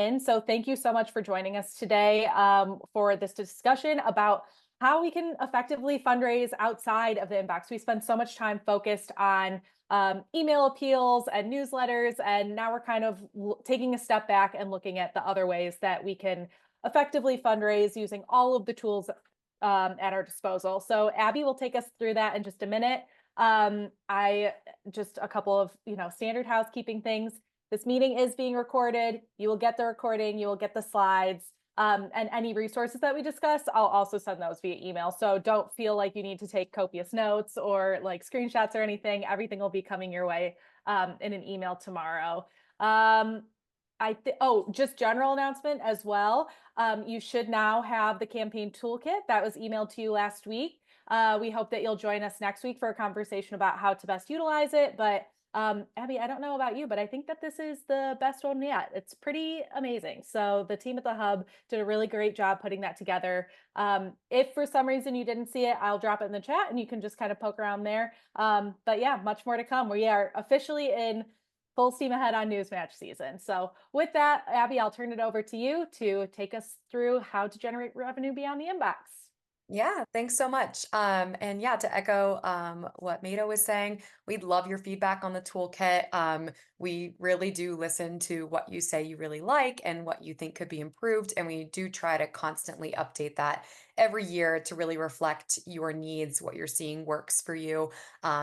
So thank you so much for joining us today for this discussion about how we can effectively fundraise outside of the inbox. We spend so much time focused on email appeals and newsletters, and now we're kind of taking a step back and looking at the other ways that we can effectively fundraise using all of the tools at our disposal. So Abby will take us through that in just a minute. I just a couple of standard housekeeping things. This meeting is being recorded. You will get the recording, you will get the slides, and any resources that we discuss, I'll also send those via email. So don't feel like you need to take copious notes or like screenshots or anything. Everything will be coming your way in an email tomorrow. Just general announcement as well. You should now have the campaign toolkit that was emailed to you last week. We hope that you'll join us next week for a conversation about how to best utilize it. But Abby, I don't know about you, but I think that this is the best one yet. It's pretty amazing. So the team at the Hub did a really great job putting that together. If for some reason you didn't see it, I'll drop it in the chat and you can just kind of poke around there. But yeah, much more to come. We are officially in full steam ahead on Newsmatch season. So with that, Abby, I'll turn it over to you to take us through how to generate revenue beyond the inbox. Yeah, thanks so much. And yeah, to echo what Maida was saying, we'd love your feedback on the toolkit. We really do listen to what you say you really like and what you think could be improved. And we do try to constantly update that every year to really reflect your needs, what you're seeing works for you.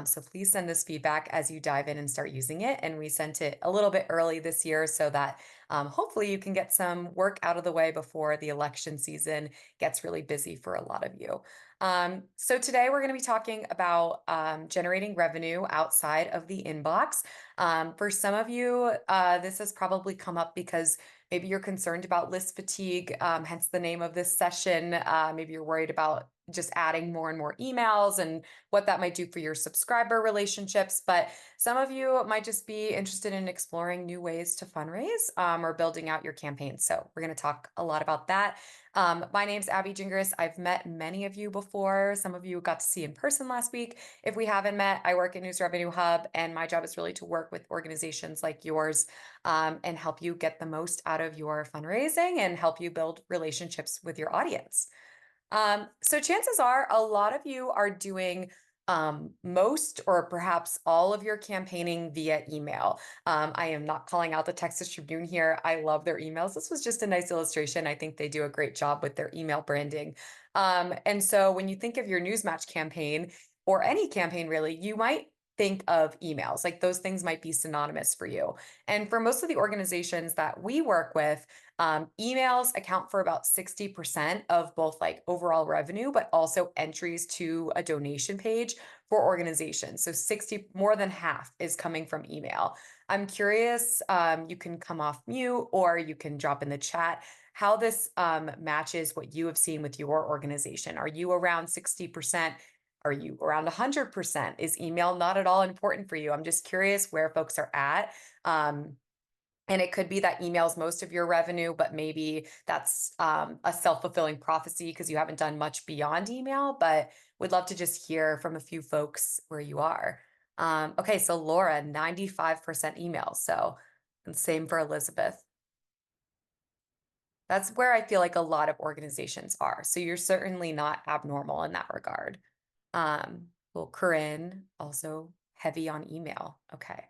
So please send this feedback as you dive in and start using it. And we sent it a little bit early this year so that hopefully you can get some work out of the way before the election season gets really busy for a lot of you. So today we're going to be talking about generating revenue outside of the inbox. For some of you, this has probably come up because maybe you're concerned about list fatigue, hence the name of this session. Maybe you're worried about just adding more and more emails and what that might do for your subscriber relationships. But some of you might just be interested in exploring new ways to fundraise or building out your campaign. So we're going to talk a lot about that. My name's Abby Gingras. I've met many of you before. Some of you got to see in person last week. If we haven't met, I work at News Revenue Hub, and my job is really to work with organizations like yours and help you get the most out of your fundraising and help you build relationships with your audience. So chances are a lot of you are doing most or perhaps all of your campaigning via email. I am not calling out the Texas Tribune here. I love their emails. This was just a nice illustration. I think they do a great job with their email branding. And so when you think of your Newsmatch campaign or any campaign really, you might think of emails. Like those things might be synonymous for you. And for most of the organizations that we work with, emails account for about 60% of both like overall revenue, but also entries to a donation page for organizations. So 60, more than half is coming from email. I'm curious, you can come off mute or you can drop in the chat how this matches what you have seen with your organization. Are you around 60%? Are you around 100%? Is email not at all important for you? I'm just curious where folks are at. And it could be that emails most of your revenue, but maybe that's a self-fulfilling prophecy because you haven't done much beyond email, but would love to just hear from a few folks where you are. Okay, so Laura, 95% email. So, and same for Elizabeth. That's where I feel like a lot of organizations are. So you're certainly not abnormal in that regard. Well, Corinne, also heavy on email. Okay.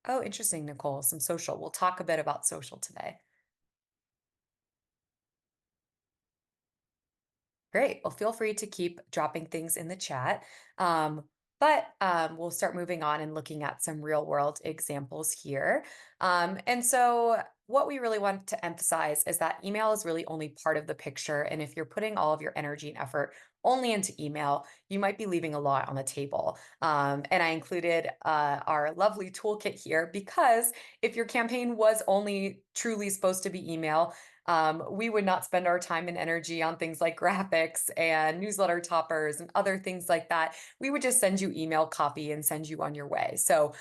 Oh, interesting, Nicole. Some social. We'll talk a bit about social today. Great. Well, feel free to keep dropping things in the chat. We'll start moving on and looking at some real world examples here. And so what we really want to emphasize is that email is really only part of the picture. And if you're putting all of your energy and effort only into email, you might be leaving a lot on the table. And I included our lovely toolkit here because if your campaign was only truly supposed to be email, we would not spend our time and energy on things like graphics and newsletter toppers and other things like that. We would just send you email copy and send you on your way. So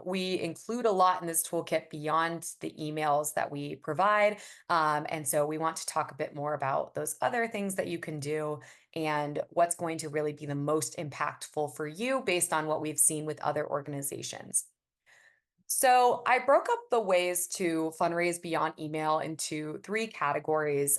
we include a lot in this toolkit beyond the emails that we provide. And so we want to talk a bit more about those other things that you can do and what's going to really be the most impactful for you based on what we've seen with other organizations. So I broke up the ways to fundraise beyond email into three categories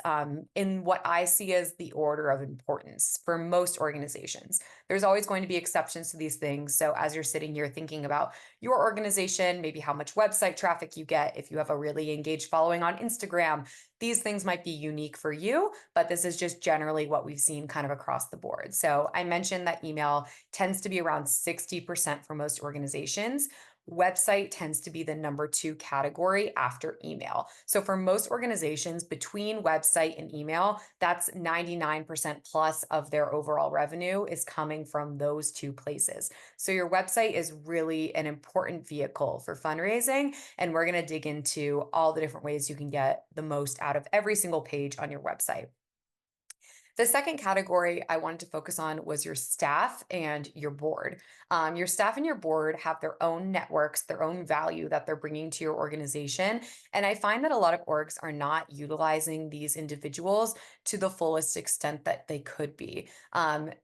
in what I see as the order of importance for most organizations. There's always going to be exceptions to these things. So as you're sitting here thinking about your organization, maybe how much website traffic you get, if you have a really engaged following on Instagram, these things might be unique for you, but this is just generally what we've seen kind of across the board. So I mentioned that email tends to be around 60% for most organizations. Website tends to be the number two category after email. So for most organizations, between website and email, that's 99% plus of their overall revenue is coming from those two places. So your website is really an important vehicle for fundraising. And we're going to dig into all the different ways you can get the most out of every single page on your website. The second category I wanted to focus on was your staff and your board. Your staff and your board have their own networks, their own value that they're bringing to your organization. And I find that a lot of orgs are not utilizing these individuals to the fullest extent that they could be.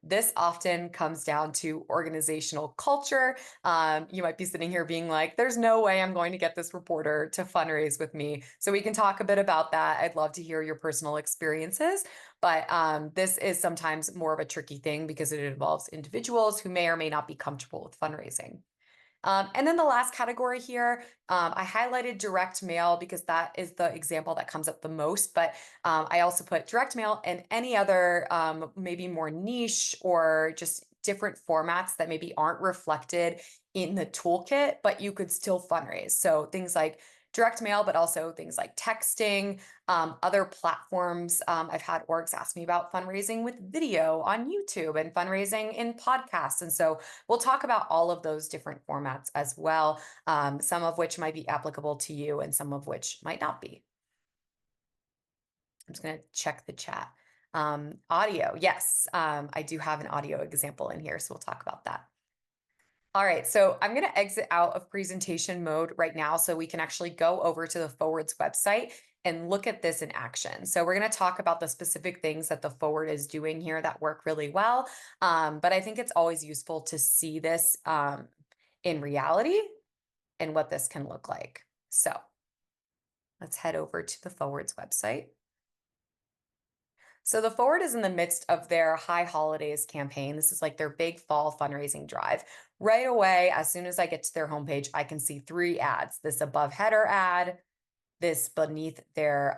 This often comes down to organizational culture. You might be sitting here being like, there's no way I'm going to get this reporter to fundraise with me. So we can talk a bit about that. I'd love to hear your personal experiences. But this is sometimes more of a tricky thing because it involves individuals who may or may not be comfortable with fundraising. And then the last category here, I highlighted direct mail because that is the example that comes up the most. But I also put direct mail and any other maybe more niche or just different formats that maybe aren't reflected in the toolkit, but you could still fundraise. So things like direct mail, but also things like texting, other platforms. I've had orgs ask me about fundraising with video on YouTube and fundraising in podcasts. And so we'll talk about all of those different formats as well, some of which might be applicable to you and some of which might not be. I'm just going to check the chat. Audio, yes, I do have an audio example in here, so we'll talk about that. All right, so I'm going to exit out of presentation mode right now so we can actually go over to the Forward's website and look at this in action. So we're going to talk about the specific things that the Forward is doing here that work really well. But I think it's always useful to see this in reality and what this can look like. So let's head over to the Forward's website. So the Forward is in the midst of their High Holidays campaign. This is like their big fall fundraising drive. Right away, as soon as I get to their homepage, I can see three ads: this above header ad, this beneath their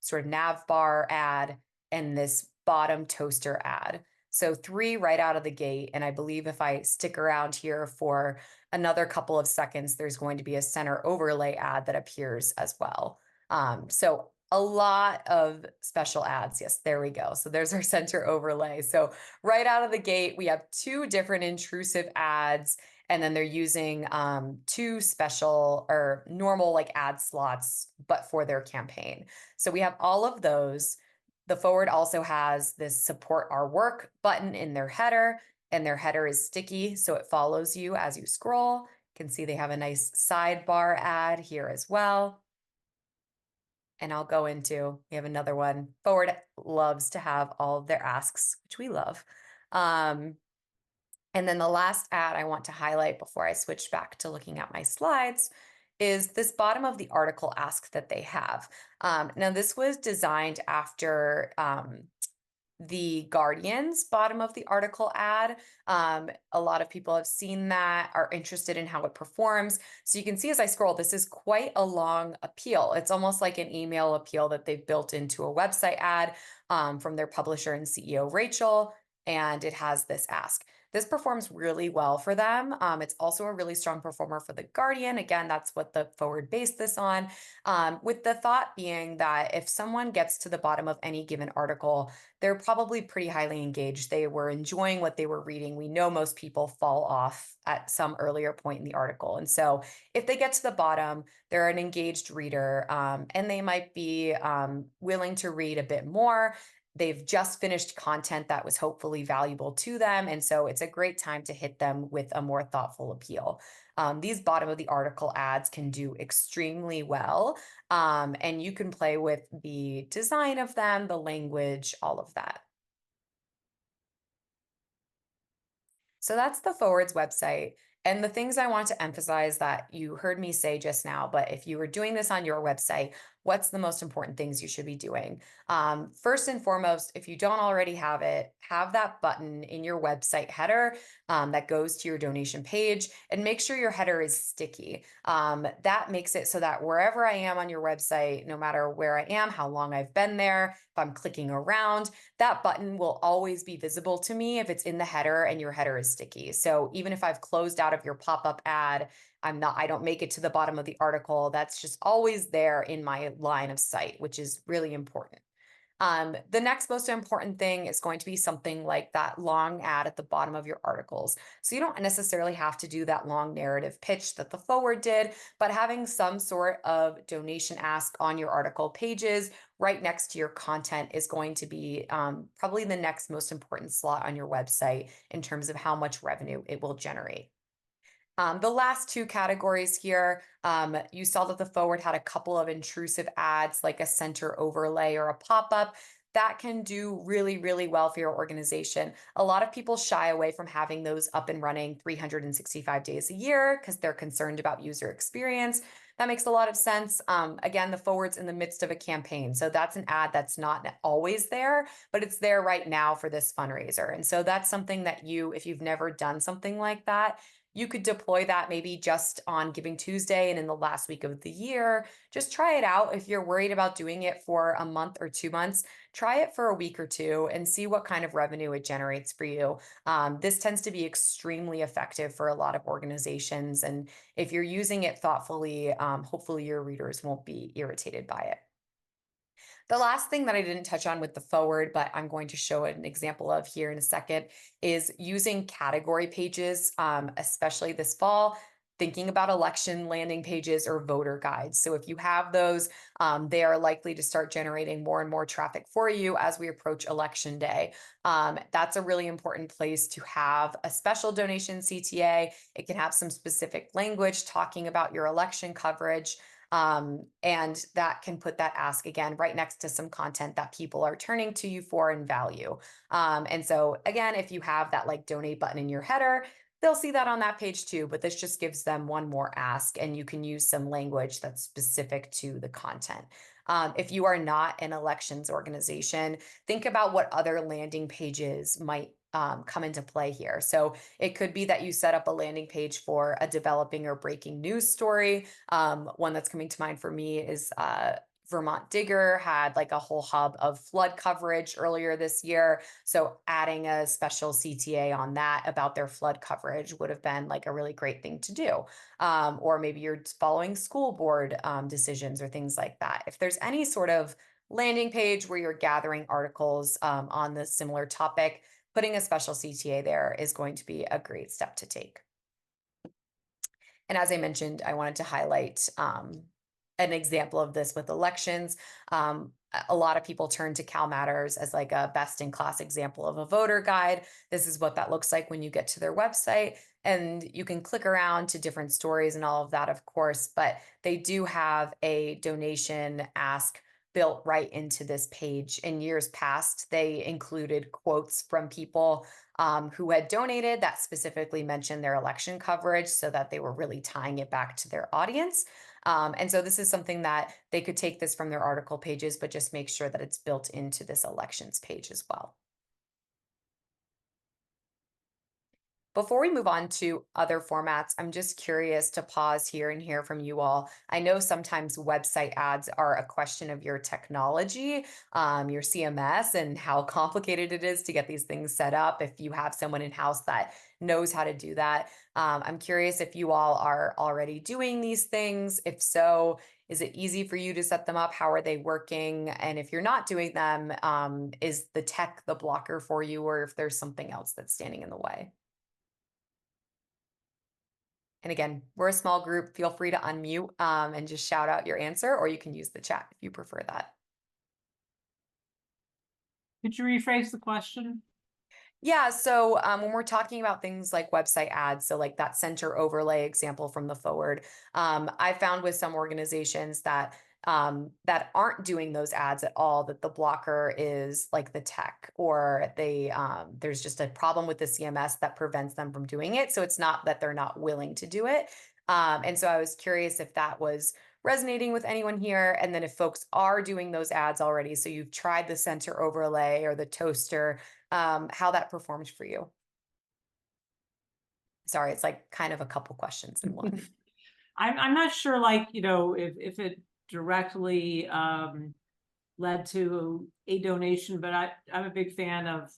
sort of nav bar ad, and this bottom toaster ad. So three right out of the gate. And I believe if I stick around here for another couple of seconds, there's going to be a center overlay ad that appears as well. So a lot of special ads. Yes, there we go. So there's our center overlay. So right out of the gate, we have two different intrusive ads, and then they're using two special or normal like ad slots, but for their campaign. So we have all of those. The Forward also has this support our work button in their header, and their header is sticky, so it follows you as you scroll. You can see they have a nice sidebar ad here as well. And I'll go into, we have another one. Forward loves to have all of their asks, which we love. And then the last ad I want to highlight before I switch back to looking at my slides is this bottom of the article ask that they have. Now, this was designed after the Guardian's bottom of the article ad. A lot of people have seen that, are interested in how it performs. So you can see as I scroll, this is quite a long appeal. It's almost like an email appeal that they've built into a website ad from their publisher and CEO, Rachel, and it has this ask. This performs really well for them. It's also a really strong performer for The Guardian. Again, that's what the Forward based this on, with the thought being that if someone gets to the bottom of any given article, they're probably pretty highly engaged. They were enjoying what they were reading. We know most people fall off at some earlier point in the article. And so if they get to the bottom, they're an engaged reader, and they might be willing to read a bit more. They've just finished content that was hopefully valuable to them. And so it's a great time to hit them with a more thoughtful appeal. These bottom of the article ads can do extremely well. And you can play with the design of them, the language, all of that. So that's the Forward's website. And the things I want to emphasize that you heard me say just now, but if you were doing this on your website, what's the most important things you should be doing? First and foremost, if you don't already have it, have that button in your website header that goes to your donation page, and make sure your header is sticky. That makes it so that wherever I am on your website, no matter where I am, how long I've been there, if I'm clicking around, that button will always be visible to me if it's in the header and your header is sticky. So even if I've closed out of your pop-up ad, I don't make it to the bottom of the article. That's just always there in my line of sight, which is really important. The next most important thing is going to be something like that long ad at the bottom of your articles. So you don't necessarily have to do that long narrative pitch that the forward did, but having some sort of donation ask on your article pages right next to your content is going to be probably the next most important slot on your website in terms of how much revenue it will generate. The last two categories here, you saw that the forward had a couple of intrusive ads like a center overlay or a pop-up. That can do really, really well for your organization. A lot of people shy away from having those up and running 365 days a year because they're concerned about user experience. That makes a lot of sense. Again, the forward's in the midst of a campaign. So that's an ad that's not always there, but it's there right now for this fundraiser. And so that's something that if you've never done something like that, you could deploy that maybe just on Giving Tuesday and in the last week of the year. Just try it out. If you're worried about doing it for a month or 2 months, try it for a week or two and see what kind of revenue it generates for you. This tends to be extremely effective for a lot of organizations. And if you're using it thoughtfully, hopefully your readers won't be irritated by it. The last thing that I didn't touch on with the forward, but I'm going to show an example of here in a second, is using category pages, especially this fall, thinking about election landing pages or voter guides. So if you have those, they are likely to start generating more and more traffic for you as we approach election day. That's a really important place to have a special donation CTA. It can have some specific language talking about your election coverage. And that can put that ask again right next to some content that people are turning to you for and value. And so again, if you have that like donate button in your header, they'll see that on that page too, but this just gives them one more ask and you can use some language that's specific to the content. If you are not an elections organization, think about what other landing pages might come into play here. So it could be that you set up a landing page for a developing or breaking news story. One that's coming to mind for me is Vermont Digger had like a whole hub of flood coverage earlier this year. So adding a special CTA on that about their flood coverage would have been like a really great thing to do. Or maybe you're following school board decisions or things like that. If there's any sort of landing page where you're gathering articles on this similar topic, putting a special CTA there is going to be a great step to take. And as I mentioned, I wanted to highlight an example of this with elections. A lot of people turn to CalMatters as like a best in class example of a voter guide. This is what that looks like when you get to their website. And you can click around to different stories and all of that, of course, but they do have a donation ask built right into this page. In years past, they included quotes from people who had donated that specifically mentioned their election coverage so that they were really tying it back to their audience. And so this is something that they could take this from their article pages, but just make sure that it's built into this elections page as well. Before we move on to other formats, I'm just curious to pause here and hear from you all. I know sometimes website ads are a question of your technology, your CMS, and how complicated it is to get these things set up. If you have someone in-house that knows how to do that, I'm curious if you all are already doing these things. If so, is it easy for you to set them up? How are they working? And if you're not doing them, is the tech the blocker for you, or if there's something else that's standing in the way? And again, we're a small group. Feel free to unmute and just shout out your answer, or you can use the chat if you prefer that. Could you rephrase the question? Yeah, so when we're talking about things like website ads, so like that center overlay example from the forward, I found with some organizations that that aren't doing those ads at all, that the blocker is like the tech, or there's just a problem with the CMS that prevents them from doing it. So it's not that they're not willing to do it. And so I was curious if that was resonating with anyone here. And then if folks are doing those ads already, so you've tried the center overlay or the toaster, how that performed for you. Sorry, it's like kind of a couple questions in one. I'm not sure, like, if it directly led to a donation, but I'm a big fan of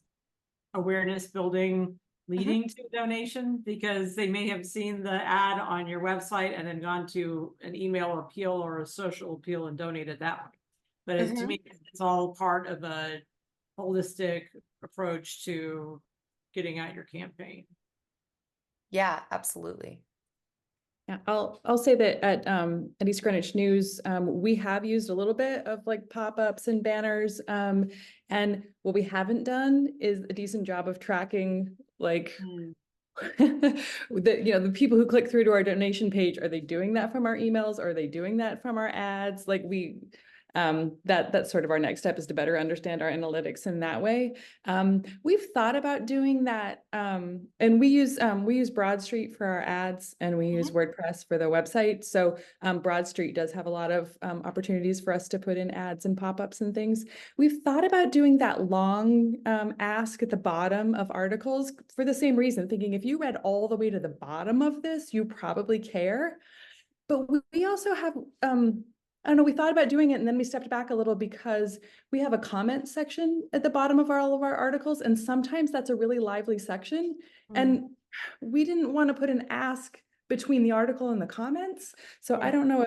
awareness building leading to a donation, because they may have seen the ad on your website and then gone to an email appeal or a social appeal and donated that way. But to me, it's all part of a holistic approach to getting out your campaign. Yeah, absolutely. Yeah, I'll say that at East Greenwich News, we have used a little bit of like pop-ups and banners. And what we haven't done is a decent job of tracking like the people who click through to our donation page. Are they doing that from our emails? Are they doing that from our ads? Like that's sort of our next step, is to better understand our analytics in that way. We've thought about doing that, and we use BroadStreet for our ads, and we use WordPress for the website. So BroadStreet does have a lot of opportunities for us to put in ads and pop-ups and things. We've thought about doing that long ask at the bottom of articles for the same reason, thinking if you read all the way to the bottom of this, you probably care. But we also have I don't know, we thought about doing it and then we stepped back a little, because we have a comment section at the bottom of all of our articles. And sometimes that's a really lively section. And we didn't want to put an ask between the article and the comments. So I don't know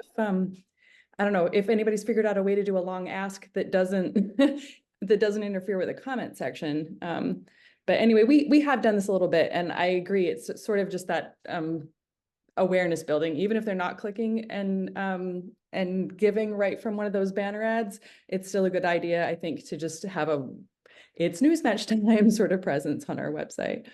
if anybody's figured out a way to do a long ask that doesn't interfere with the comment section. But anyway, we have done this a little bit, and I agree. It's sort of just that awareness building, even if they're not clicking and giving right from one of those banner ads. It's still a good idea, I think, to just have it's Newsmatch time sort of presence on our website.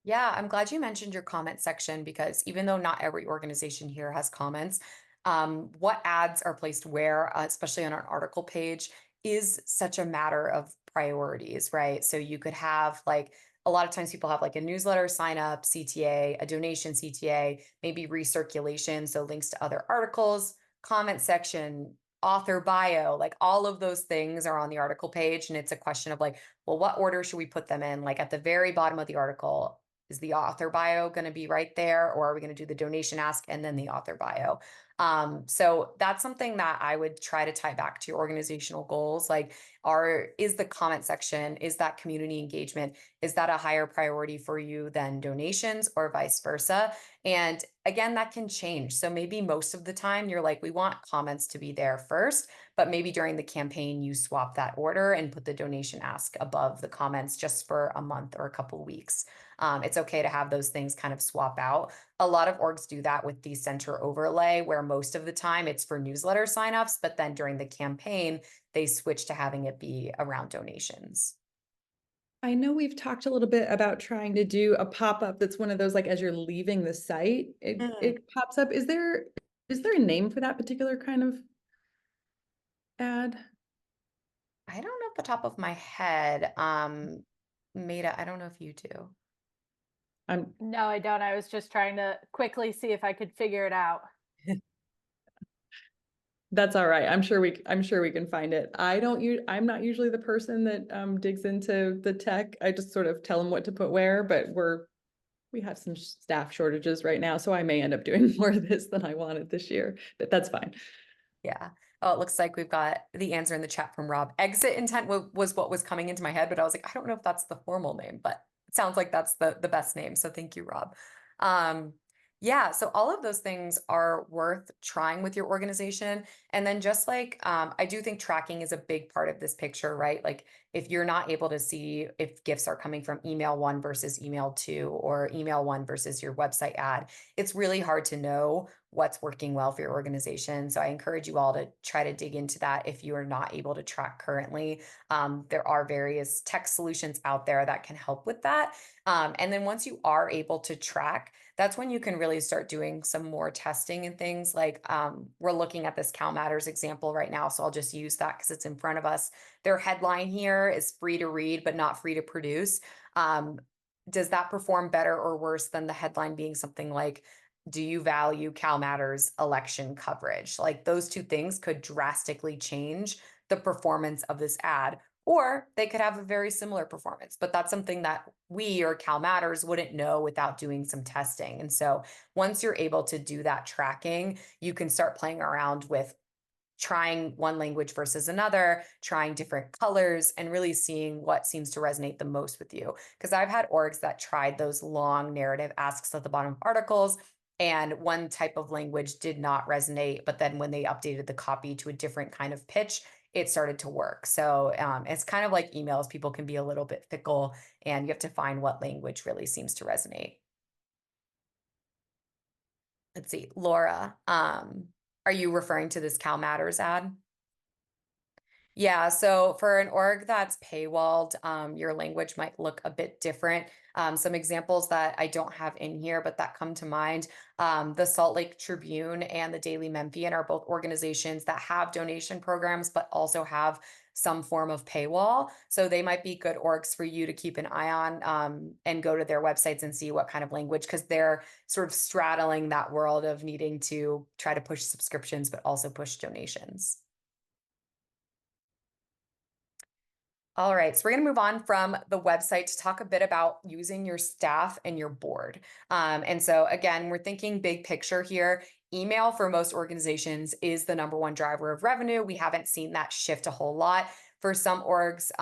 Yeah, I'm glad you mentioned your comment section, because even though not every organization here has comments, what ads are placed where, especially on an article page, is such a matter of priorities, right? So you could have like, a lot of times people have like a newsletter sign up CTA, a donation CTA, maybe recirculation, so links to other articles, comment section, author bio, like all of those things are on the article page. And it's a question of like, well, what order should we put them in? Like at the very bottom of the article, is the author bio going to be right there, or are we going to do the donation ask and then the author bio? So that's something that I would try to tie back to your organizational goals. Like, is the comment section, is that community engagement, is that a higher priority for you than donations, or vice versa? And again, that can change. So maybe most of the time you're like, we want comments to be there first, but maybe during the campaign you swap that order and put the donation ask above the comments just for a month or a couple weeks. It's okay to have those things kind of swap out. A lot of orgs do that with the center overlay, where most of the time it's for newsletter signups, but then during the campaign, they switch to having it be around donations. I know we've talked a little bit about trying to do a pop-up that's one of those, like as you're leaving the site, it pops up. Is there a name for that particular kind of ad? I don't know off the top of my head. Maida, I don't know if you do. No, I don't. I was just trying to quickly see if I could figure it out. That's all right. I'm sure we can find it. I'm not usually the person that digs into the tech. I just sort of tell them what to put where, but we have some staff shortages right now, so I may end up doing more of this than I wanted this year, but that's fine. Yeah. Oh, it looks like we've got the answer in the chat from Rob. Exit intent was what was coming into my head, but I was like, I don't know if that's the formal name, but it sounds like that's the best name. So thank you, Rob. Yeah, so all of those things are worth trying with your organization. And then just like, I do think tracking is a big part of this picture, right? Like if you're not able to see if gifts are coming from email 1 versus email 2, or email 1 versus your website ad, it's really hard to know what's working well for your organization. So I encourage you all to try to dig into that if you are not able to track currently. There are various tech solutions out there that can help with that. And then once you are able to track, that's when you can really start doing some more testing and things like we're looking at this CalMatters example right now. So I'll just use that because it's in front of us. Their headline here is free to read, but not free to produce. Does that perform better or worse than the headline being something like, do you value CalMatters election coverage? Like those two things could drastically change the performance of this ad, or they could have a very similar performance, but that's something that we or CalMatters wouldn't know without doing some testing. And so once you're able to do that tracking, you can start playing around with trying one language versus another, trying different colors, and really seeing what seems to resonate the most with you. Because I've had orgs that tried those long narrative asks at the bottom of articles, and one type of language did not resonate. But then when they updated the copy to a different kind of pitch, it started to work. So it's kind of like emails. People can be a little bit fickle, and you have to find what language really seems to resonate. Let's see, Laura, are you referring to this CalMatters ad? Yeah, so for an org that's paywalled, your language might look a bit different. Some examples that I don't have in here, but that come to mind, the Salt Lake Tribune and the Daily Memphian are both organizations that have donation programs, but also have some form of paywall. So they might be good orgs for you to keep an eye on, and go to their websites and see what kind of language, because they're sort of straddling that world of needing to try to push subscriptions, but also push donations. All right, so we're going to move on from the website to talk a bit about using your staff and your board. And so again, we're thinking big picture here. Email for most organizations is the #1 driver of revenue. We haven't seen that shift a whole lot. For some orgs,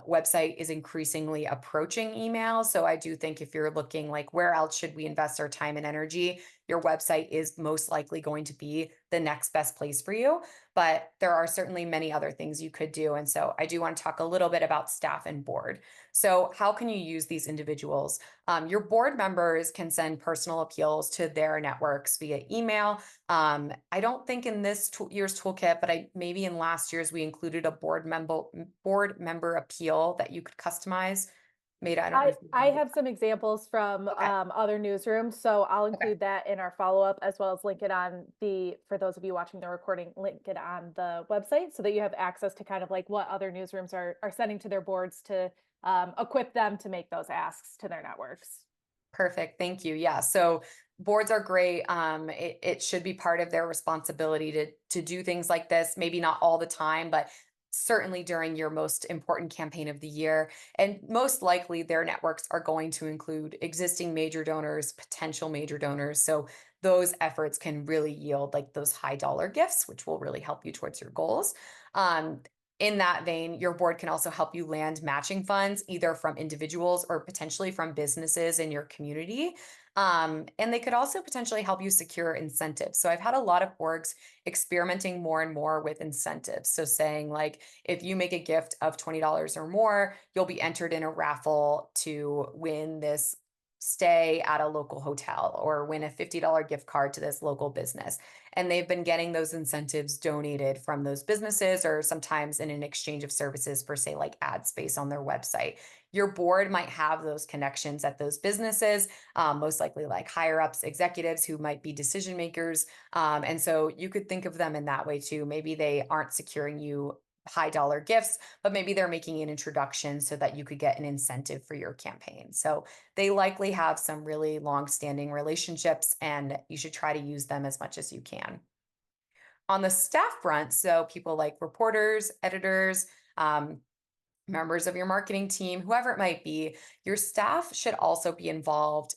website is increasingly approaching email. So I do think if you're looking like where else should we invest our time and energy, your website is most likely going to be the next best place for you. But there are certainly many other things you could do. And so I do want to talk a little bit about staff and board. So how can you use these individuals? Your board members can send personal appeals to their networks via email. I don't think in this year's toolkit, but maybe in last year's we included a board member appeal that you could customize. Maida, I don't know if you I have have some examples from Okay. other newsrooms, so I'll Okay. include that in our follow-up as well as link it on for those of you watching the recording, link it on the website so that you have access to kind of like what other newsrooms are sending to their boards to equip them to make those asks to their networks. Perfect. Thank you. Yeah. So boards are great. It should be part of their responsibility to do things like this. Maybe not all the time, but certainly during your most important campaign of the year. And most likely their networks are going to include existing major donors, potential major donors. So those efforts can really yield like those high dollar gifts, which will really help you towards your goals. Um, in that vein, your board can also help you land matching funds, either from individuals or potentially from businesses in your community. And they could also potentially help you secure incentives. So I've had a lot of orgs experimenting more and more with incentives. So saying like, if you make a gift of $20 or more, you'll be entered in a raffle to win this stay at a local hotel or win a $50 gift card to this local business. And they've been getting those incentives donated from those businesses or sometimes in an exchange of services for, say, like ad space on their website. Your board might have those connections at those businesses, most likely like higher ups, executives who might be decision makers. And so you could think of them in that way too. Maybe they aren't securing you high dollar gifts, but maybe they're making an introduction so that you could get an incentive for your campaign. So they likely have some really long-standing relationships, and you should try to use them as much as you can. On the staff front, so people like reporters, editors, members of your marketing team, whoever it might be, your staff should also be involved,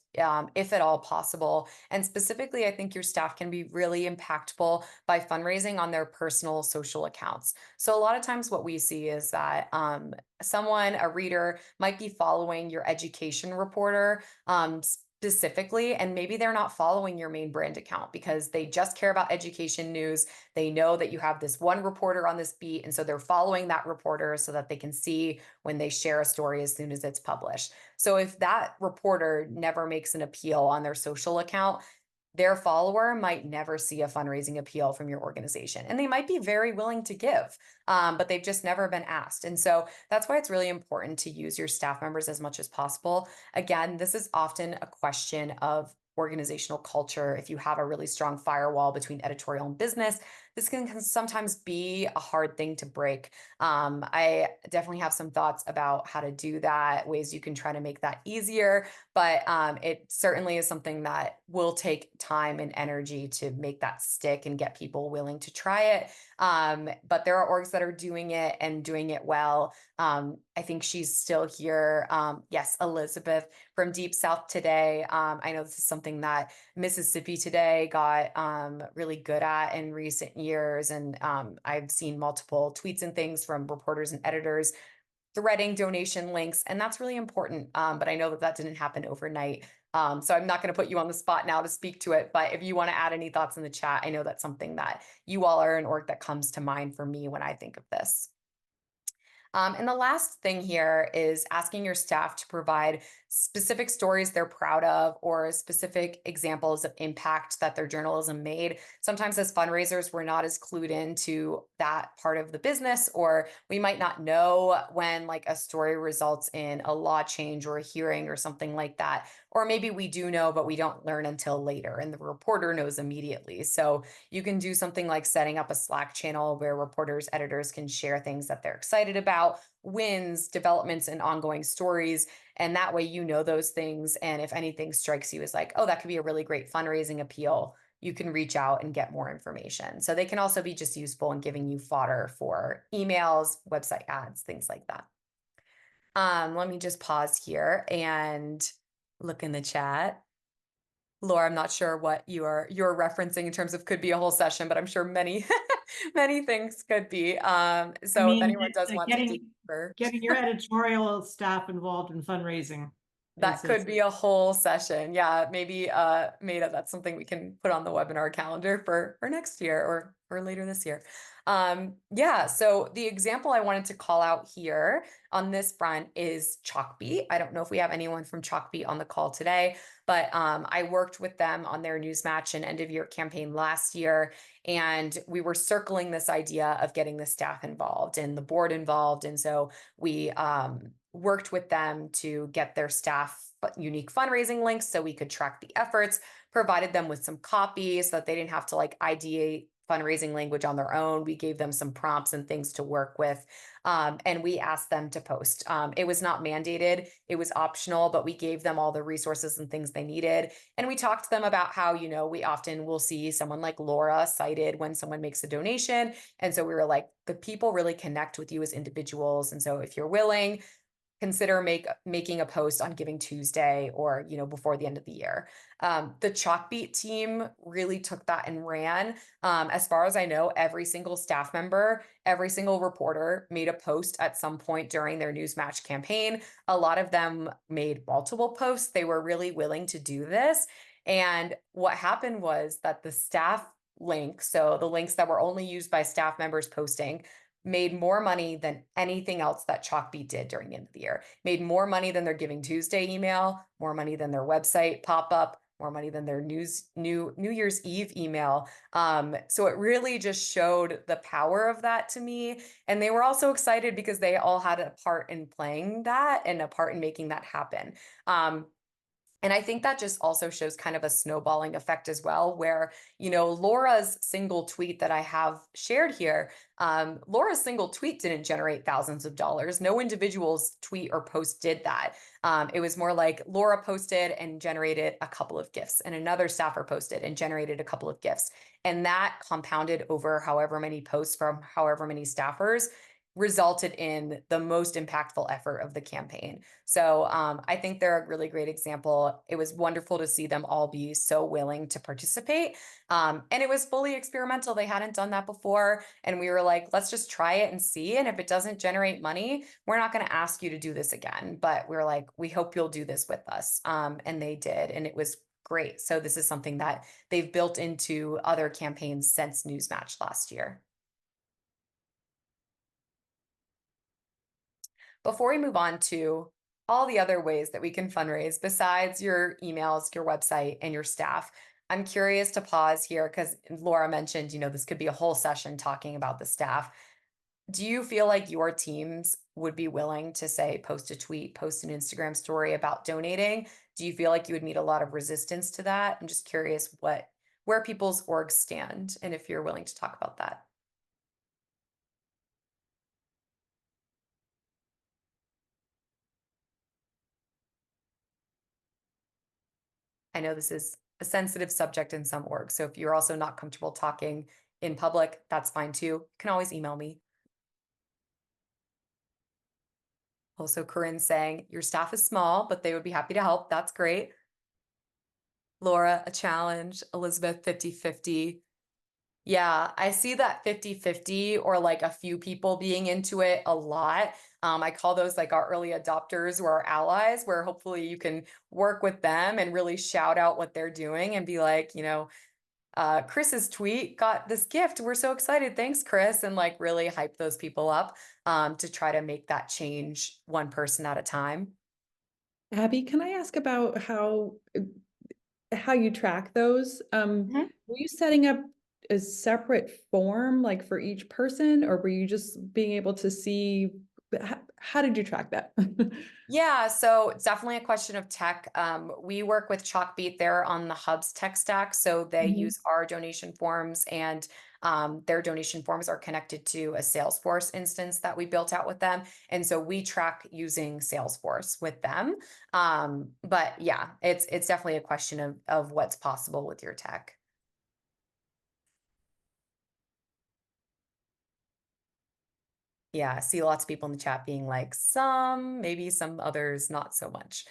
if at all possible. And specifically, I think your staff can be really impactful by fundraising on their personal social accounts. So a lot of times what we see is that a reader might be following your education reporter, specifically, and maybe they're not following your main brand account because they just care about education news. They know that you have this one reporter on this beat, and so they're following that reporter so that they can see when they share a story as soon as it's published. So if that reporter never makes an appeal on their social account, their follower might never see a fundraising appeal from your organization, and they might be very willing to give, but they've just never been asked. And so that's why it's really important to use your staff members as much as possible. Again, this is often a question of organizational culture, if you have a really strong firewall between editorial and business, this can sometimes be a hard thing to break. I definitely have some thoughts about how to do that, ways you can try to make that easier, but it certainly is something that will take time and energy to make that stick and get people willing to try it. But there are orgs that are doing it and doing it well. I think she's still here. Yes, Elizabeth from Deep South Today. I know this is something that Mississippi Today got really good at in recent years. And I've seen multiple tweets and things from reporters and editors threading donation links, and that's really important. But I know that that didn't happen overnight. So I'm not going to put you on the spot now to speak to it, but if you want to add any thoughts in the chat, I know that's something that you all are an org that comes to mind for me when I think of this. And the last thing here is asking your staff to provide specific stories they're proud of or specific examples of impact that their journalism made. Sometimes as fundraisers, we're not as clued into that part of the business, or we might not know when like a story results in a law change or a hearing or something like that. Or maybe we do know, but we don't learn until later and the reporter knows immediately. So you can do something like setting up a Slack channel where reporters, editors can share things that they're excited about, wins, developments, and ongoing stories. And that way, you know those things. And if anything strikes you as like, oh, that could be a really great fundraising appeal, you can reach out and get more information. So they can also be just useful in giving you fodder for emails, website ads, things like that. Let me just pause here and look in the chat. Laura, I'm not sure what you're referencing in terms of could be a whole session, but I'm sure many many things could be. So if anyone does want to dig deeper, getting your editorial staff involved in fundraising. that could be a whole session. Yeah, maybe Maida, that's something we can put on the webinar calendar for next year or later this year. Yeah, so the example I wanted to call out here on this front is Chalkbeat. I don't know if we have anyone from Chalkbeat on the call today, but I worked with them on their Newsmatch and end of year campaign last year, and we were circling this idea of getting the staff involved and the board involved. And so we worked with them to get their staff unique fundraising links so we could track the efforts, provided them with some copy so that they didn't have to like ideate fundraising language on their own. We gave them some prompts and things to work with. And we asked them to post. It was not mandated, it was optional, but we gave them all the resources and things they needed. And we talked to them about how, you know, we often will see someone like Laura cited when someone makes a donation. And so we were like, the people really connect with you as individuals. And so if you're willing, consider making a post on Giving Tuesday or, you know, before the end of the year. The Chalkbeat team really took that and ran. As far as I know, every single staff member, every single reporter made a post at some point during their Newsmatch campaign. A lot of them made multiple posts. They were really willing to do this. And what happened was that the staff links, so the links that were only used by staff members posting, made more money than anything else that Chalkbeat did during the end of the year. Made more money than their Giving Tuesday email, more money than their website pop-up, more money than their New Year's Eve email. So it really just showed the power of that to me. And they were also excited because they all had a part in playing that and a part in making that happen. And I think that just also shows kind of a snowballing effect as well, where, you know, Laura's single tweet that I have shared here, Laura's single tweet didn't generate thousands of dollars. No individual's tweet or post did that. It was more like Laura posted and generated a couple of gifts, and another staffer posted and generated a couple of gifts. And that compounded over however many posts from however many staffers resulted in the most impactful effort of the campaign. So I think they're a really great example. It was wonderful to see them all be so willing to participate. And it was fully experimental. They hadn't done that before. And we were like, let's just try it and see. And if it doesn't generate money, we're not going to ask you to do this again. But we were like, we hope you'll do this with us. And they did. And it was great. So this is something that they've built into other campaigns since Newsmatch last year. Before we move on to all the other ways that we can fundraise besides your emails, your website, and your staff, I'm curious to pause here because Laura mentioned, you know, this could be a whole session talking about the staff. Do you feel like your teams would be willing to say, post a tweet, post an Instagram story about donating Do you feel like you would meet a lot of resistance to that? I'm just curious where people's orgs stand and if you're willing to talk about that. I know this is a sensitive subject in some orgs, so if you're also not comfortable talking in public, that's fine too. You can always email me. Also, Corinne saying your staff is small, but they would be happy to help. That's great. Laura, a challenge. Elizabeth, 50-50. Yeah, I see that 50-50 or like a few people being into it a lot. I call those like our early adopters or our allies, where hopefully you can work with them and really shout out what they're doing and be like, Chris's tweet got this gift. We're so excited. Thanks, Chris. And like really hype those people up to try to make that change one person at a time. Abby, can I ask about how you track those? Mhm. Were you setting up a separate form like for each person, or were you just being able to see how did you track that? Yeah, so it's definitely a question of tech. We work with Chalkbeat. They're on the Hub's tech stack, so they Mhm. use our donation forms, and their donation forms are connected to a Salesforce instance that we built out with them. And so we track using Salesforce with them. But yeah, it's definitely a question of what's possible with your tech. Yeah, I see lots of people in the chat being like, some, maybe some others, not so much.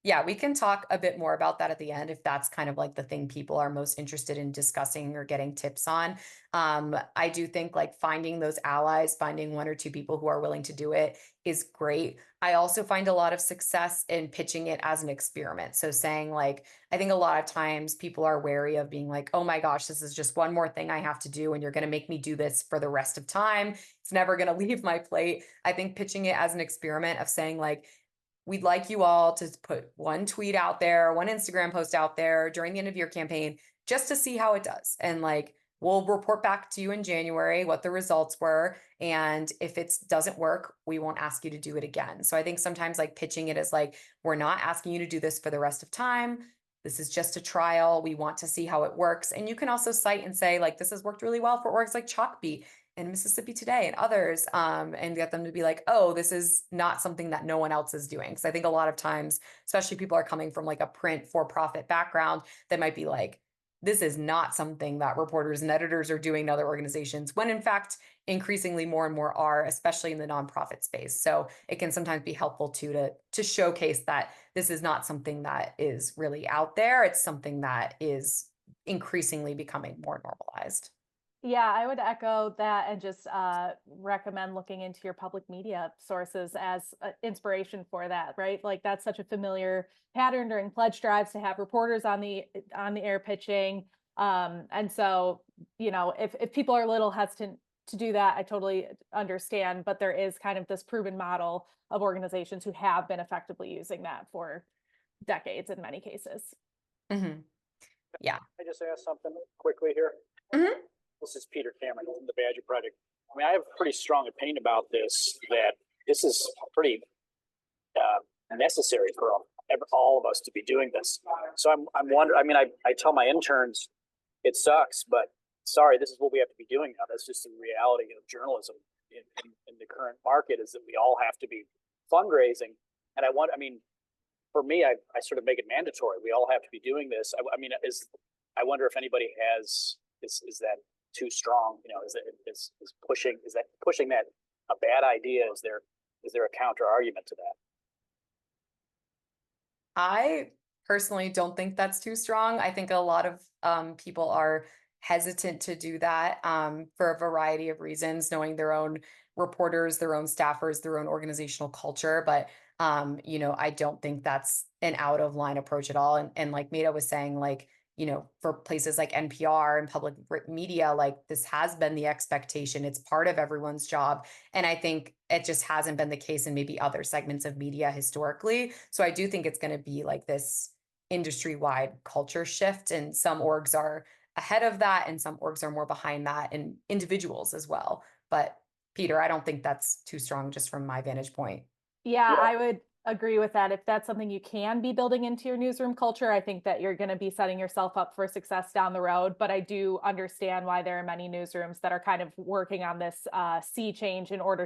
Yeah, we can talk a bit more about that at the end if that's kind of like the thing people are most interested in discussing or getting tips on. I do think like finding those allies, finding one or two people who are willing to do it is great. I also find a lot of success in pitching it as an experiment. So saying like, I think a lot of times people are wary of being like, oh my gosh, this is just one more thing I have to do, and you're going to make me do this for the rest of time. It's never going to leave my plate. I think pitching it as an experiment of saying like, we'd like you all to put one tweet out there, one Instagram post out there during the end of your campaign, just to see how it does. And like, we'll report back to you in January what the results were. And if it doesn't work, we won't ask you to do it again. So I think sometimes like pitching it as like, we're not asking you to do this for the rest of time. This is just a trial. We want to see how it works. And you can also cite and say like, this has worked really well for orgs like Chalkbeat and Mississippi Today and others, and get them to be like, oh, this is not something that no one else is doing. Because I think a lot of times, especially people are coming from like a print for-profit background, that might be like, this is not something that reporters and editors are doing in other organizations, when in fact, increasingly more and more are, especially in the nonprofit space. So it can sometimes be helpful to showcase that this is not something that is really out there. It's something that is increasingly becoming more normalized. Yeah, I would echo that and just recommend looking into your public media sources as inspiration for that, right? Like that's such a familiar pattern during pledge drives to have reporters on the air pitching. And so, if people are a little hesitant to do that, I totally understand, but there is kind of this proven model of organizations who have been effectively using that for decades in many cases. Mm-hmm. Yeah. I just ask something quickly here? Mm-hmm. This is Peter Cameron from the Badger Project. I mean, I have a pretty strong opinion about this, that this is pretty necessary for all of us to be doing this. So I'm wondering, I mean, I tell my interns, it sucks, but sorry, this is what we have to be doing now. That's just the reality of journalism in the current market, is that we all have to be fundraising. And I mean, for me, I sort of make it mandatory. We all have to be doing this. I mean, I wonder if anybody is that too strong? Is pushing that a bad idea? Is there a counter argument to that? I personally don't think that's too strong. I think a lot of people are hesitant to do that for a variety of reasons, knowing their own reporters, their own staffers, their own organizational culture. But I don't think that's an out of line approach at all. And like Maida was saying, like, for places like NPR and public media, like this has been the expectation. It's part of everyone's job. And I think it just hasn't been the case in maybe other segments of media historically. So I do think it's going to be like this industry-wide culture shift. And some orgs are ahead of that and some orgs are more behind that, and individuals as well. But Peter, I don't think that's too strong just from my vantage point. Yeah, Yeah. I would agree with that. If that's something you can be building into your newsroom culture, I think that you're going to be setting yourself up for success down the road. But I do understand why there are many newsrooms that are kind of working on this sea change in order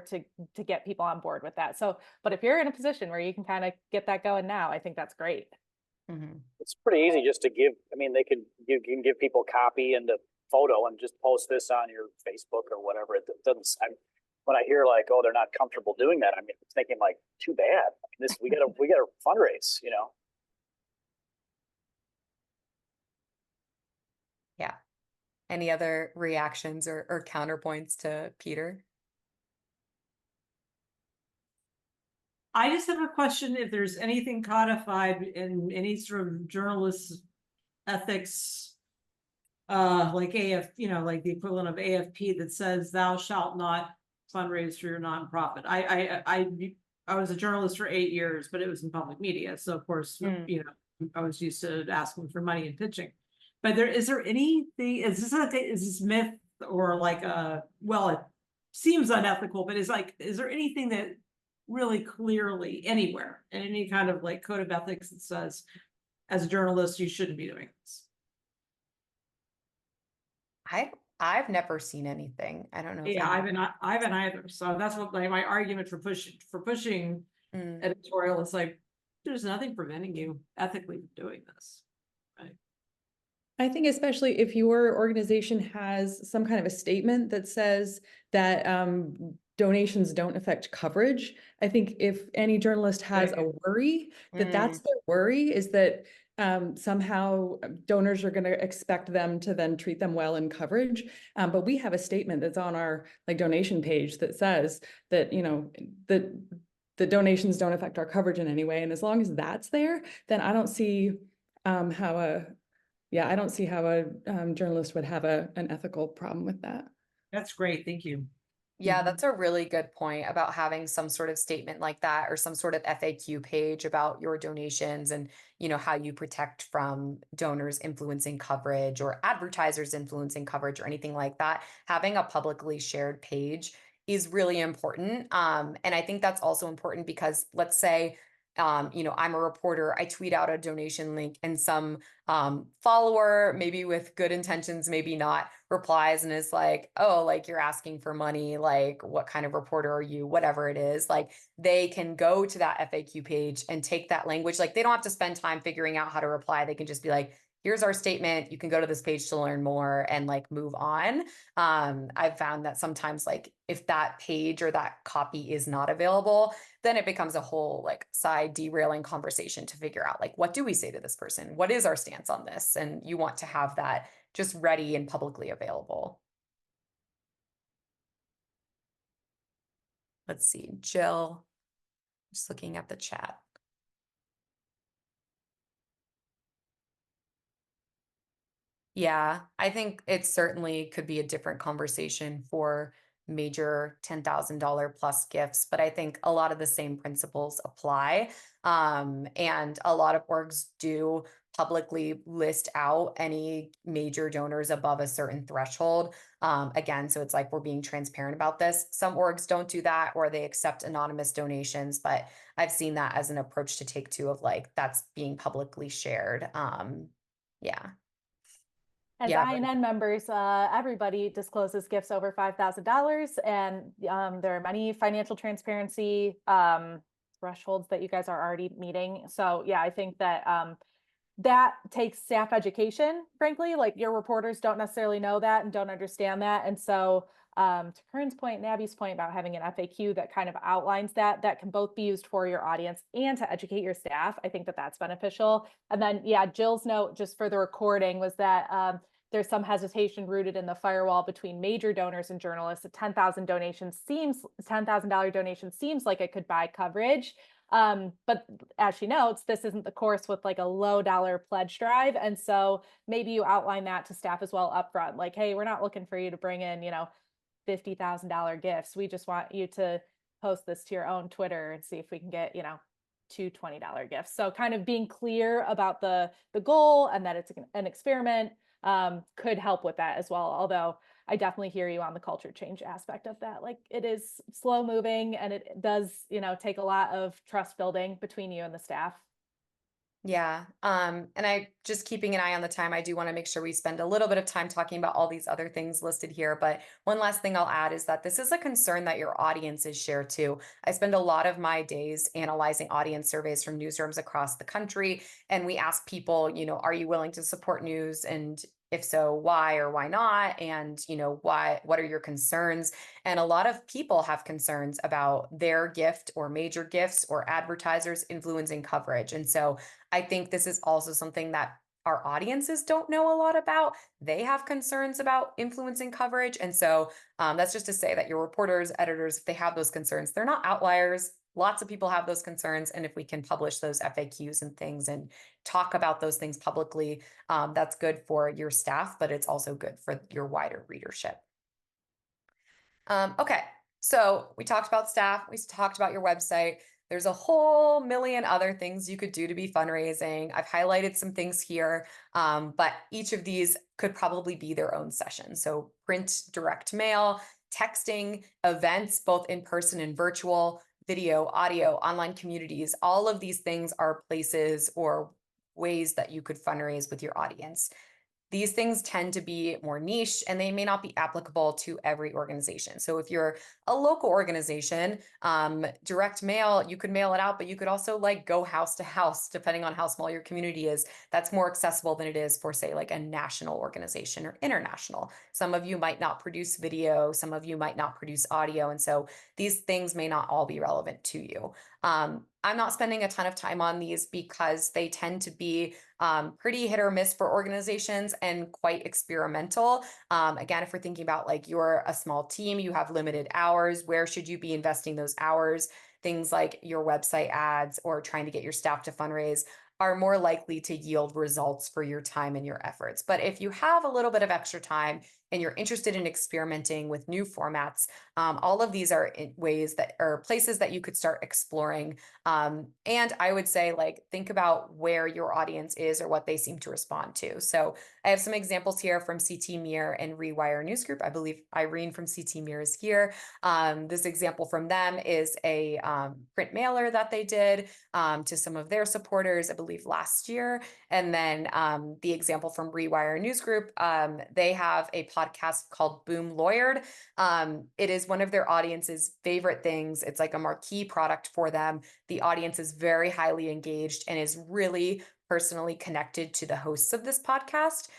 to get people on board with that. So, but if you're in a position where you can kind of get that going now, I think that's great. Mhm. It's pretty easy just to give. I mean, you can give people copy and the photo and just post this on your Facebook or whatever. It doesn't. When I hear like, oh, they're not comfortable doing that, I'm thinking like, too bad. I mean, this we gotta fundraise, you know. Yeah. Any other reactions or counterpoints to Peter? I just have a question if there's anything codified in any sort of journalist ethics, like like the equivalent of AFP that says thou shalt not fundraise for your nonprofit. I was a journalist for 8 years, but it was in public media. So of course, Mm. I was used to asking for money and pitching. But is there anything, is this myth or like well, it seems unethical, but is there anything that really clearly anywhere in any kind of like code of ethics that says, as a journalist, you shouldn't be doing this? I've never seen anything. I don't know if Yeah, any. I haven't either. So that's what my argument for pushing Mm. editorial is like, there's nothing preventing you ethically from doing this. Right. I think especially if your organization has some kind of a statement that says that donations don't affect coverage. I think if any journalist has a worry that that's their worry, is that somehow donors are going to expect them to then treat them well in coverage. But we have a statement that's on our donation page that says that, that the donations don't affect our coverage in any way. And as long as that's there, then I don't see how I don't see how a journalist would have an ethical problem with that. That's great. Thank you. Yeah, Mhm. that's a really good point about having some sort of statement like that or some sort of FAQ page about your donations and, how you protect from donors influencing coverage or advertisers influencing coverage or anything like that. Having a publicly shared page is really important. And I think that's also important because let's say, I'm a reporter, I tweet out a donation link and some follower, maybe with good intentions, maybe not, replies and is like, oh, like you're asking for money, like what kind of reporter are you, whatever it is, like they can go to that FAQ page and take that language. Like they don't have to spend time figuring out how to reply. They can just be like, here's our statement. You can go to this page to learn more and like move on. I've found that sometimes like if that page or that copy is not available, then it becomes a whole like side derailing conversation to figure out like, what do we say to this person? What is our stance on this? And you want to have that just ready and publicly available. Let's see, Jill, just looking at the chat. Yeah, I think it certainly could be a different conversation for major $10,000 plus gifts, but I think a lot of the same principles apply. And a lot of orgs do publicly list out any major donors above a certain threshold. Again, so it's like we're being transparent about this. Some orgs don't do that or they accept anonymous donations, but I've seen that as an approach to take too of like that's being publicly shared. Yeah. As Yeah. INN members, everybody discloses gifts over $5,000, and there are many financial transparency thresholds that you guys are already meeting. So yeah, I think that that takes staff education, frankly. Like your reporters don't necessarily know that and don't understand that. And so to Corinne's point, Nabby's point about having an FAQ that kind of outlines that can both be used for your audience and to educate your staff. I think that that's beneficial. And then, yeah, Jill's note just for the recording was that there's some hesitation rooted in the firewall between major donors and journalists. A $10,000 donation seems like it could buy coverage. But as she notes, this isn't the course with like a low dollar pledge drive. And so maybe you outline that to staff as well upfront, like, hey, we're not looking for you to bring in, $50,000 gifts. We just want you to post this to your own Twitter and see if we can get, two $20 gifts. So kind of being clear about the goal and that it's an experiment could help with that as well. Although I definitely hear you on the culture change aspect of that. Like it is slow moving and it does, take a lot of trust building between you and the staff. Yeah. And I just keeping an eye on the time, I do want to make sure we spend a little bit of time talking about all these other things listed here. But one last thing I'll add is that this is a concern that your audiences share too. I spend a lot of my days analyzing audience surveys from newsrooms across the country. And we ask people, are you willing to support news? And if so, why or why not? And, what are your concerns? And a lot of people have concerns about their gift or major gifts or advertisers influencing coverage. And so I think this is also something that our audiences don't know a lot about. They have concerns about influencing coverage. And so that's just to say that your reporters, editors, if they have those concerns, they're not outliers. Lots of people have those concerns. And if we can publish those FAQs and things and talk about those things publicly, that's good for your staff, but it's also good for your wider readership. Okay, so we talked about staff, we talked about your website. There's a whole million other things you could do to be fundraising. I've highlighted some things here, but each of these could probably be their own session. So print, direct mail, texting, events, both in person and virtual, video, audio, online communities, all of these things are places or ways that you could fundraise with your audience. These things tend to be more niche and they may not be applicable to every organization. So if you're a local organization, direct mail, you could mail it out, but you could also like go house to house, depending on how small your community is. That's more accessible than it is for, say, like a national organization or international. Some of you might not produce video, some of you might not produce audio. And so these things may not all be relevant to you. I'm not spending a ton of time on these because they tend to be pretty hit or miss for organizations and quite experimental. Again, if we're thinking about like you're a small team, you have limited hours, where should you be investing those hours? Things like your website ads or trying to get your staff to fundraise are more likely to yield results for your time and your efforts. But if you have a little bit of extra time and you're interested in experimenting with new formats, all of these are ways that are places that you could start exploring. And I would say, like, think about where your audience is or what they seem to respond to. So I have some examples here from CT Mir and Rewire News Group. I believe Irene from CT Mir is here. This example from them is a print mailer that they did to some of their supporters, I believe last year. And then the example from Rewire News Group, they have a podcast called Boom Lawyered. It is one of their audience's favorite things. It's like a marquee product for them. The audience is very highly engaged and is really personally connected to the hosts of this podcast.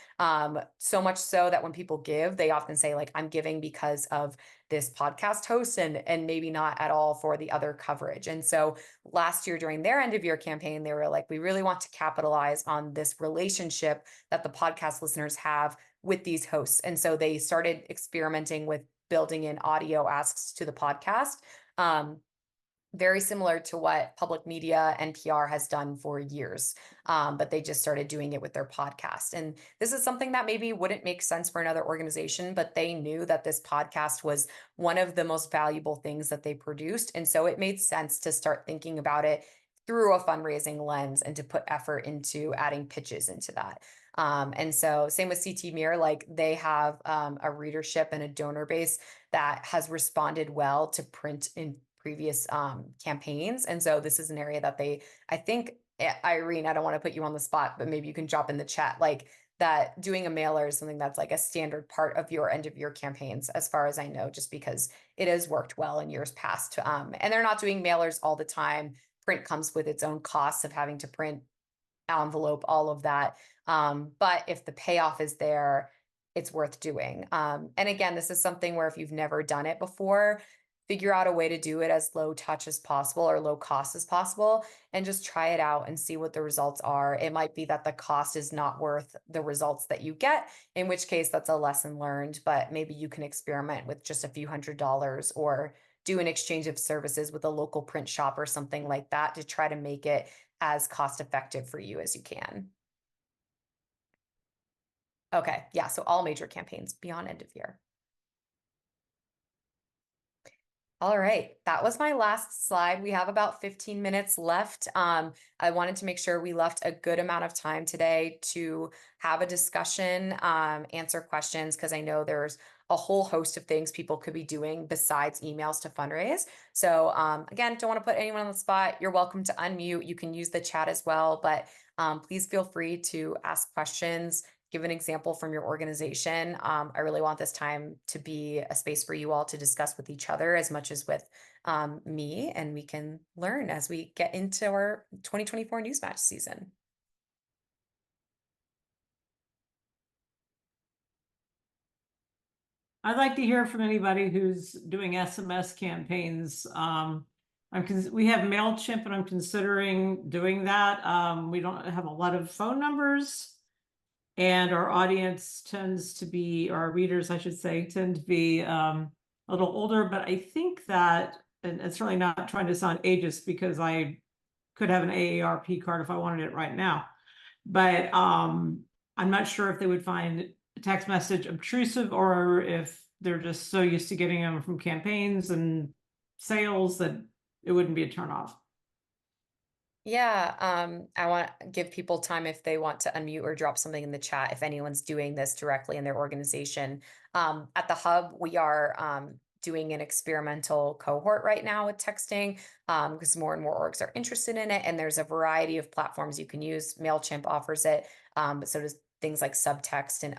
So much so that when people give, they often say like, I'm giving because of this podcast host and maybe not at all for the other coverage. And so last year during their end of year campaign, they were like, we really want to capitalize on this relationship that the podcast listeners have with these hosts. And so they started experimenting with building in audio asks to the podcast. Very similar to what public media NPR has done for years, but they just started doing it with their podcast. And this is something that maybe wouldn't make sense for another organization, but they knew that this podcast was one of the most valuable things that they produced. And so it made sense to start thinking about it through a fundraising lens and to put effort into adding pitches into that. And so same with CT Mir, like they have a readership and a donor base that has responded well to print in previous campaigns. And so this is an area that I think, Irene, I don't want to put you on the spot, but maybe you can drop in the chat, like that doing a mailer is something that's like a standard part of your end of year campaigns, as far as I know, just because it has worked well in years past. And they're not doing mailers all the time. Print comes with its own costs of having to print, envelope, all of that. But if the payoff is there, it's worth doing. And again, this is something where if you've never done it before, figure out a way to do it as low touch as possible or low cost as possible, and just try it out and see what the results are. It might be that the cost is not worth the results that you get, in which case that's a lesson learned, but maybe you can experiment with just a few $100s or do an exchange of services with a local print shop or something like that to try to make it as cost effective for you as you can. Okay, yeah, so all major campaigns beyond end of year. All right, that was my last slide. We have about 15 minutes left. I wanted to make sure we left a good amount of time today to have a discussion, answer questions, because I know there's a whole host of things people could be doing besides emails to fundraise. So again, don't want to put anyone on the spot. You're welcome to unmute. You can use the chat as well, but please feel free to ask questions, give an example from your organization. I really want this time to be a space for you all to discuss with each other as much as with me, and we can learn as we get into our 2024 news match season. I'd like to hear from anybody who's doing SMS campaigns. We have MailChimp and I'm considering doing that. We don't have a lot of phone numbers. And our audience tends to be, or our readers, I should say, tend to be a little older, but I think that, and it's certainly not trying to sound ageist because I could have an AARP card if I wanted it right now. But I'm not sure if they would find a text message obtrusive or if they're just so used to getting them from campaigns and sales that it wouldn't be a turnoff. Yeah, I want to give people time if they want to unmute or drop something in the chat if anyone's doing this directly in their organization. At the Hub, we are doing an experimental cohort right now with texting because more and more orgs are interested in it, and there's a variety of platforms you can use. MailChimp offers it, but so does things like Subtext, and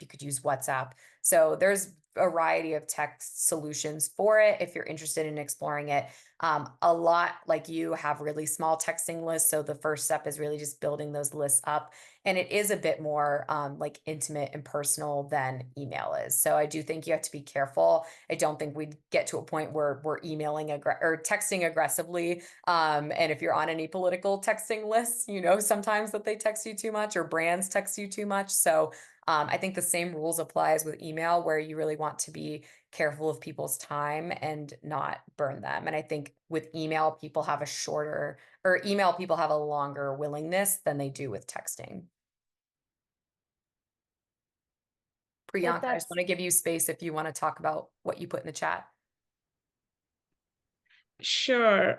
you could use WhatsApp. So there's a variety of text solutions for it if you're interested in exploring it. A lot like you have really small texting lists. So the first step is really just building those lists up. And it is a bit more like intimate and personal than email is. So I do think you have to be careful. I don't think we'd get to a point where we're emailing or texting aggressively. And if you're on any political texting lists, you know, sometimes that they text you too much or brands text you too much. So I think the same rules apply as with email, where you really want to be careful of people's time and not burn them. And I think with email, people have a longer willingness than they do with texting. Priyanka, I just want to give you space if you want to talk about what you put in the chat. Sure.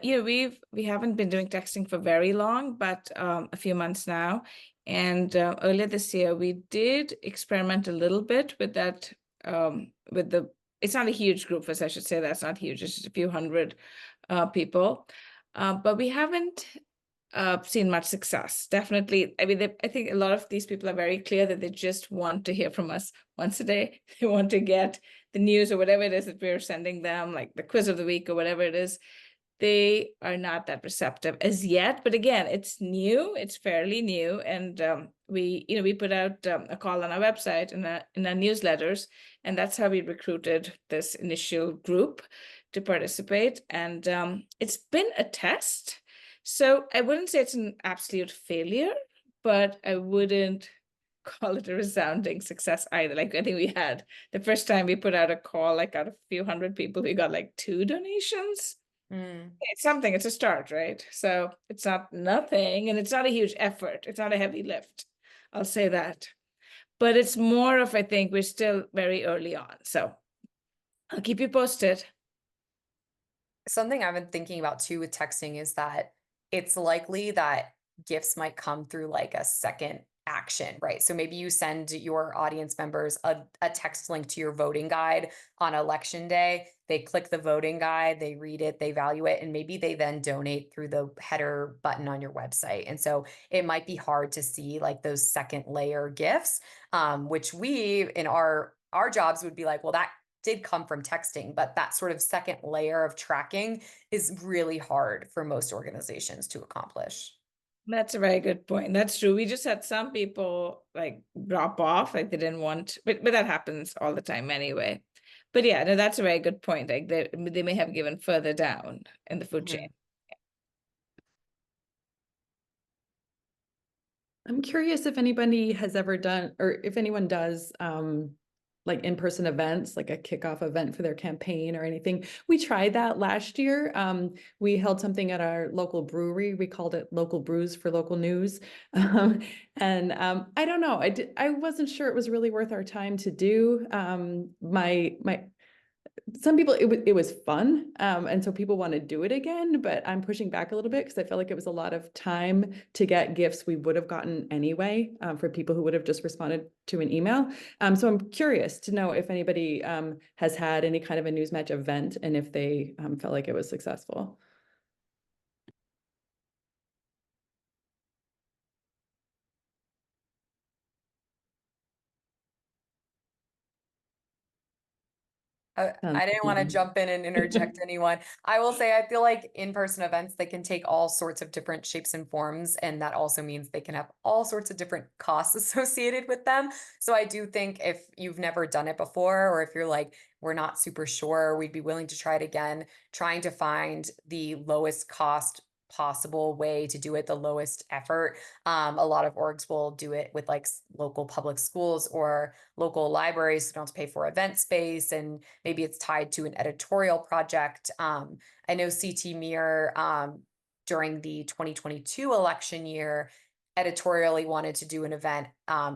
We haven't been doing texting for very long, but a few months now. And earlier this year, we did experiment a little bit with that. It's not a huge group, as I should say. That's not huge. It's just a few hundred people, but we haven't seen much success. Definitely, I mean, I think a lot of these people are very clear that they just want to hear from us once a day. They want to get the news or whatever it is that we're sending them, like the quiz of the week or whatever it is. They are not that receptive as yet, but again, it's new, it's fairly new. And we put out a call on our website and in our newsletters, and that's how we recruited this initial group to participate. And it's been a test. So I wouldn't say it's an absolute failure, but I wouldn't call it a resounding success either. Like I think we had the first time we put out a call, like out of a few hundred people, we got like 2 donations. It's something, it's a start, right? So it's not nothing, and it's not a huge effort. It's not a heavy lift. I'll say that. But it's more of, I think we're still very early on. So I'll keep you posted. Something I've been thinking about too with texting is that it's likely that gifts might come through like a second action, right? So maybe you send your audience members a text link to your voting guide on election day. They click the voting guide, they read it, they value it, and maybe they then donate through the header button on your website. And so it might be hard to see like those second layer gifts, which we in our jobs would be like, well, that did come from texting, but that sort of second layer of tracking is really hard for most organizations to accomplish. That's a very good point. That's true. We just had some people like drop off, like they didn't want, but that happens all the time anyway. But yeah, no, that's a very good point. Like they may have given further down in the food chain. I'm curious if anybody has ever done, or if anyone does, like in-person events, like a kickoff event for their campaign or anything. We tried that last year. We held something at our local brewery. We called it Local Brews for Local News. I don't know. I wasn't sure it was really worth our time to do. some people, it was fun. And so people want to do it again, but I'm pushing back a little bit because I feel like it was a lot of time to get gifts we would have gotten anyway, for people who would have just responded to an email. So I'm curious to know if anybody has had any kind of a Newsmatch event and if they felt like it was successful. I didn't want to jump in and interject anyone. I will say, I feel like in-person events, they can take all sorts of different shapes and forms, and that also means they can have all sorts of different costs associated with them. So I do think if you've never done it before, or if you're like, we're not super sure, we'd be willing to try it again, trying to find the lowest cost possible way to do it, the lowest effort. A lot of orgs will do it with like local public schools or local libraries, so don't pay for event space, and maybe it's tied to an editorial project. I know CT Mir during the 2022 election year editorially wanted to do an event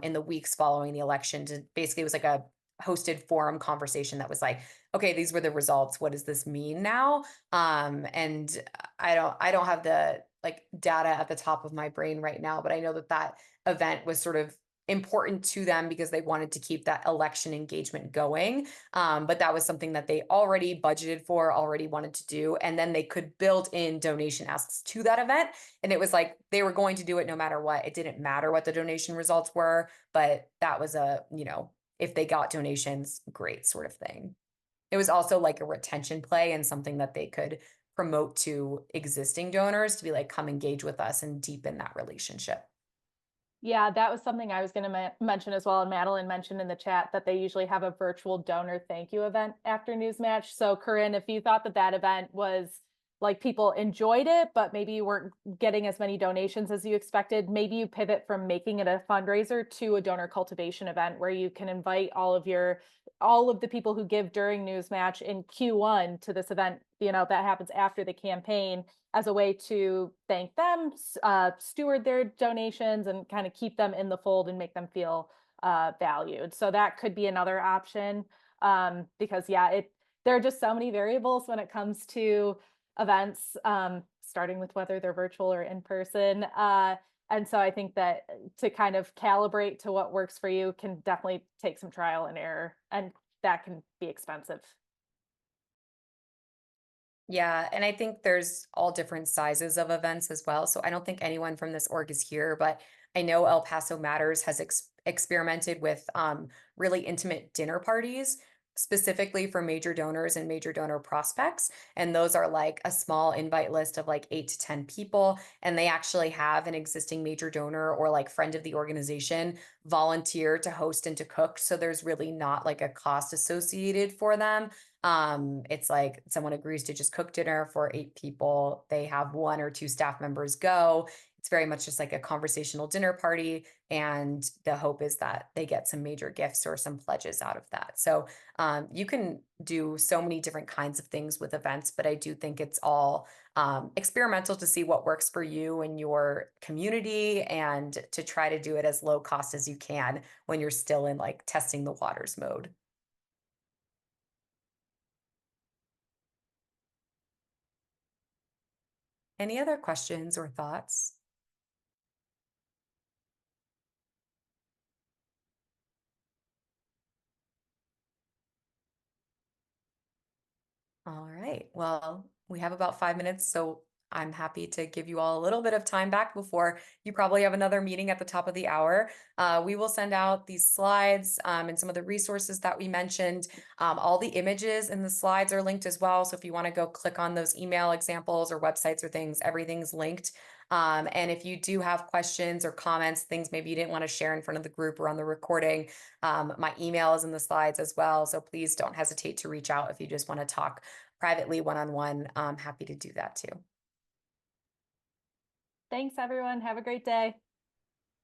in the weeks following the election. To basically, it was like a hosted forum conversation that was like, okay, these were the results. What does this mean now? And I don't have the like data at the top of my brain right now, but I know that that event was sort of important to them because they wanted to keep that election engagement going. But that was something that they already budgeted for, already wanted to do. And then they could build in donation asks to that event. And it was like they were going to do it no matter what. It didn't matter what the donation results were, but that was a, you know, if they got donations, great sort of thing. It was also like a retention play and something that they could promote to existing donors to be like, come engage with us and deepen that relationship. Yeah, that was something I was going to mention as well. And Madeline mentioned in the chat that they usually have a virtual donor thank you event after Newsmatch. So Corinne, if you thought that that event was like people enjoyed it, but maybe you weren't getting as many donations as you expected, maybe you pivot from making it a fundraiser to a donor cultivation event where you can invite all of the people who give during Newsmatch in Q1 to this event, you know, that happens after the campaign, as a way to thank them, steward their donations, and kind of keep them in the fold and make them feel valued. So that could be another option, because yeah, there are just so many variables when it comes to events, starting with whether they're virtual or in person. And so I think that to kind of calibrate to what works for you can definitely take some trial and error, and that can be expensive. Yeah, and I think there's all different sizes of events as well. So I don't think anyone from this org is here, but I know El Paso Matters has experimented with really intimate dinner parties specifically for major donors and major donor prospects. And those are like a small invite list of like 8 to 10 people. And they actually have an existing major donor or like friend of the organization volunteer to host and to cook. So there's really not like a cost associated for them. It's like someone agrees to just cook dinner for 8 people. They have 1 or 2 staff members go. It's very much just like a conversational dinner party. And the hope is that they get some major gifts or some pledges out of that. So you can do so many different kinds of things with events, but I do think it's all experimental to see what works for you and your community, and to try to do it as low cost as you can when you're still in like testing the waters mode. Any other questions or thoughts? All right. Well, we have about 5 minutes, so I'm happy to give you all a little bit of time back before you probably have another meeting at the top of the hour. We will send out these slides and some of the resources that we mentioned. All the images in the slides are linked as well. So if you want to go click on those email examples or websites or things, everything's linked. And if you do have questions or comments, things maybe you didn't want to share in front of the group or on the recording, my email is in the slides as well. So please don't hesitate to reach out if you just want to talk privately one-on-one. I'm happy to do that too. Thanks, everyone. Have a great day.